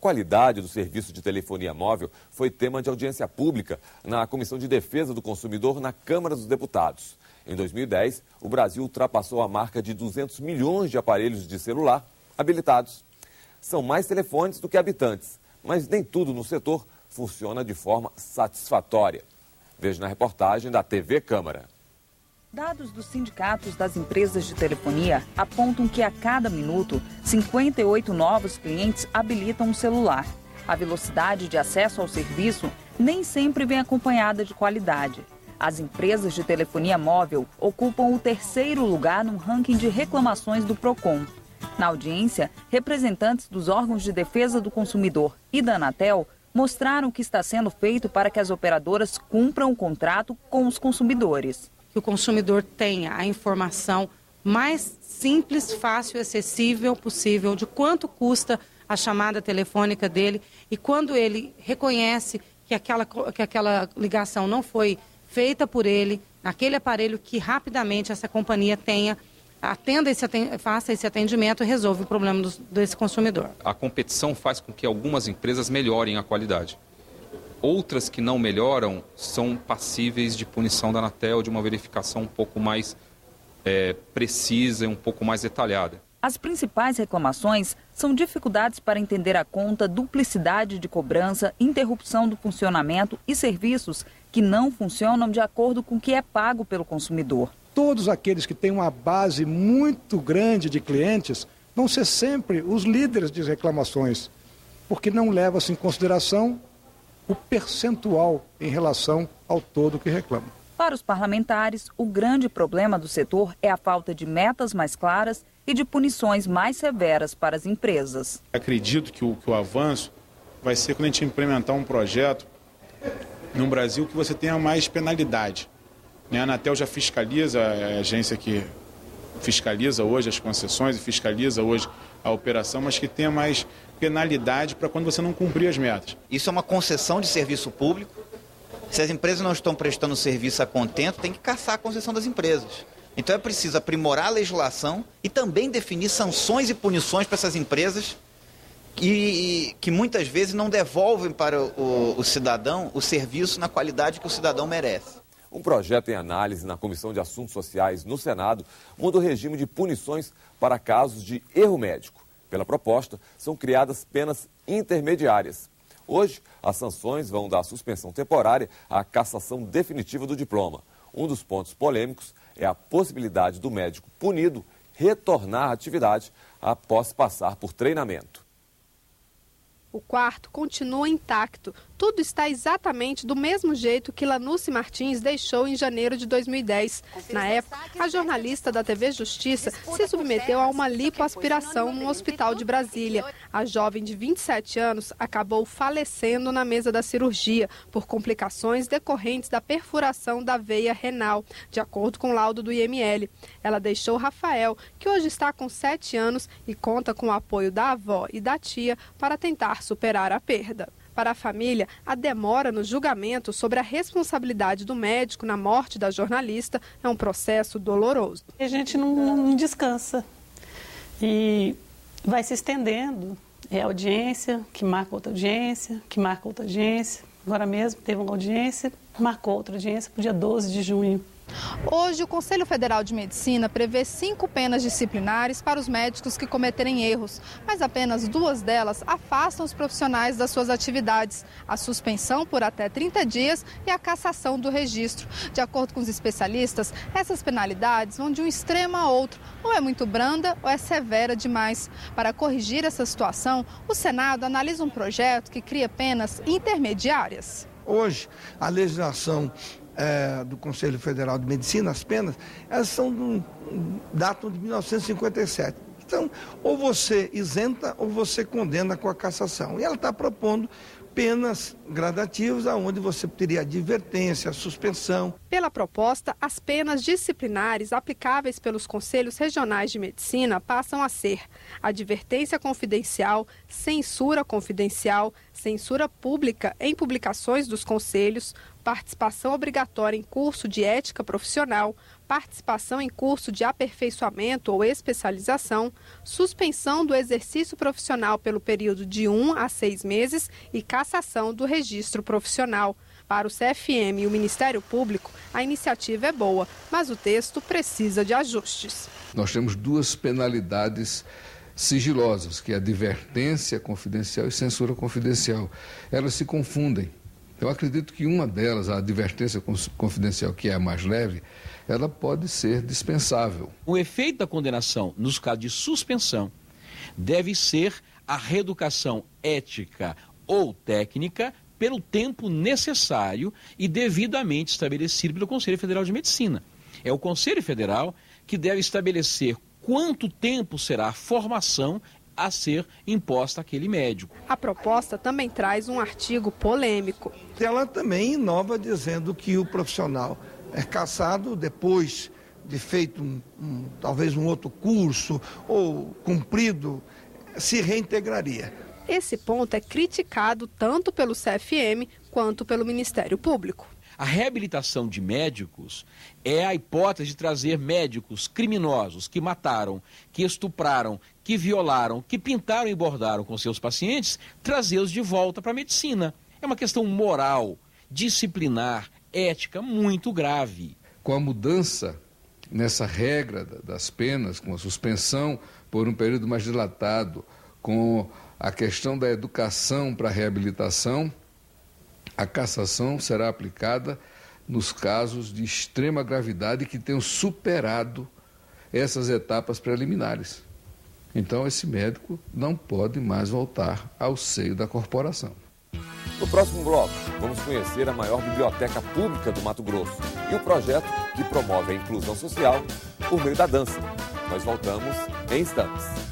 qualidade do serviço de telefonia móvel foi tema de audiência pública na Comissão de Defesa do Consumidor na Câmara dos Deputados. Em 2010, o Brasil ultrapassou a marca de 200 milhões de aparelhos de celular habilitados. São mais telefones do que habitantes, mas nem tudo no setor funciona de forma satisfatória. Veja na reportagem da TV Câmara. Dados dos sindicatos das empresas de telefonia apontam que a cada minuto, 58 novos clientes habilitam um celular. A velocidade de acesso ao serviço nem sempre vem acompanhada de qualidade. As empresas de telefonia móvel ocupam o 3º lugar no ranking de reclamações do Procon. Na audiência, representantes dos órgãos de defesa do consumidor e da Anatel mostraram o que está sendo feito para que as operadoras cumpram o contrato com os consumidores. Que o consumidor tenha a informação mais simples, fácil e acessível possível de quanto custa a chamada telefônica dele e quando ele reconhece que aquela ligação não foi feita por ele, naquele aparelho, que rapidamente essa companhia faça esse atendimento e resolva o problema desse consumidor. A competição faz com que algumas empresas melhorem a qualidade. Outras que não melhoram são passíveis de punição da Anatel, de uma verificação um pouco mais precisa e um pouco mais detalhada. As principais reclamações são dificuldades para entender a conta, duplicidade de cobrança, interrupção do funcionamento e serviços que não funcionam de acordo com o que é pago pelo consumidor. Todos aqueles que têm uma base muito grande de clientes vão ser sempre os líderes de reclamações, porque não leva-se em consideração o percentual em relação ao todo que reclama. Para os parlamentares, o grande problema do setor é a falta de metas mais claras e de punições mais severas para as empresas. Acredito que o avanço vai ser quando a gente implementar um projeto no Brasil que você tenha mais penalidade. A Anatel já fiscaliza, a agência que fiscaliza hoje as concessões e fiscaliza hoje a operação, mas que tenha mais penalidade para quando você não cumprir as metas. Isso é uma concessão de serviço público. Se as empresas não estão prestando serviço a contento, tem que caçar a concessão das empresas. Então é preciso aprimorar a legislação e também definir sanções e punições para essas empresas que muitas vezes não devolvem para o cidadão o serviço na qualidade que o cidadão merece. Um projeto em análise na Comissão de Assuntos Sociais no Senado muda o regime de punições para casos de erro médico. Pela proposta, são criadas penas intermediárias. Hoje, as sanções vão da suspensão temporária à cassação definitiva do diploma. Um dos pontos polêmicos é a possibilidade do médico punido retornar à atividade após passar por treinamento. O quarto continua intacto. Tudo está exatamente do mesmo jeito que Lanuce Martins deixou em janeiro de 2010. Na época, a jornalista da TV Justiça se submeteu a uma lipoaspiração no hospital de Brasília. A jovem de 27 anos acabou falecendo na mesa da cirurgia por complicações decorrentes da perfuração da veia renal, de acordo com o laudo do IML. Ela deixou Rafael, que hoje está com 7 anos e conta com o apoio da avó e da tia para tentar superar a perda. Para a família, a demora no julgamento sobre a responsabilidade do médico na morte da jornalista é um processo doloroso. A gente não descansa e vai se estendendo. É audiência, que marca outra audiência, que marca outra audiência. Agora mesmo teve uma audiência, marcou outra audiência para o dia 12 de junho. Hoje, o Conselho Federal de Medicina prevê 5 penas disciplinares para os médicos que cometerem erros, mas apenas 2 delas afastam os profissionais das suas atividades: a suspensão por até 30 dias e a cassação do registro. De acordo com os especialistas, essas penalidades vão de um extremo a outro, ou é muito branda ou é severa demais. Para corrigir essa situação, o Senado analisa um projeto que cria penas intermediárias. Hoje, a legislação do Conselho Federal de Medicina, as penas, elas datam de 1957. Então, ou você isenta ou você condena com a cassação. E ela está propondo penas gradativas, onde você teria advertência, suspensão. Pela proposta, as penas disciplinares aplicáveis pelos Conselhos Regionais de Medicina passam a ser advertência confidencial, censura confidencial, censura pública em publicações dos conselhos, participação obrigatória em curso de ética profissional, participação em curso de aperfeiçoamento ou especialização, suspensão do exercício profissional pelo período de 1 a 6 meses e cassação do registro profissional. Para o CFM e o Ministério Público, a iniciativa é boa, mas o texto precisa de ajustes. Nós temos duas penalidades sigilosas, que é advertência confidencial e censura confidencial. Elas se confundem. Eu acredito que uma delas, a advertência confidencial, que é a mais leve, ela pode ser dispensável. O efeito da condenação, nos casos de suspensão, deve ser a reeducação ética ou técnica pelo tempo necessário e devidamente estabelecido pelo Conselho Federal de Medicina. É o Conselho Federal que deve estabelecer quanto tempo será a formação a ser imposta àquele médico. A proposta também traz um artigo polêmico. Ela também inova dizendo que o profissional é cassado depois de feito talvez um outro curso ou cumprido, se reintegraria. Esse ponto é criticado tanto pelo CFM quanto pelo Ministério Público. A reabilitação de médicos é a hipótese de trazer médicos criminosos que mataram, que estupraram, que violaram, que pintaram e bordaram com seus pacientes, trazê-los de volta para a medicina. É uma questão moral, disciplinar, ética muito grave. Com a mudança nessa regra das penas, com a suspensão por um período mais dilatado, com a questão da educação para a reabilitação, a cassação será aplicada nos casos de extrema gravidade que tenham superado essas etapas preliminares. Então, esse médico não pode mais voltar ao seio da corporação. No próximo bloco, vamos conhecer a maior biblioteca pública do Mato Grosso e o projeto que promove a inclusão social por meio da dança. Nós voltamos em instantes.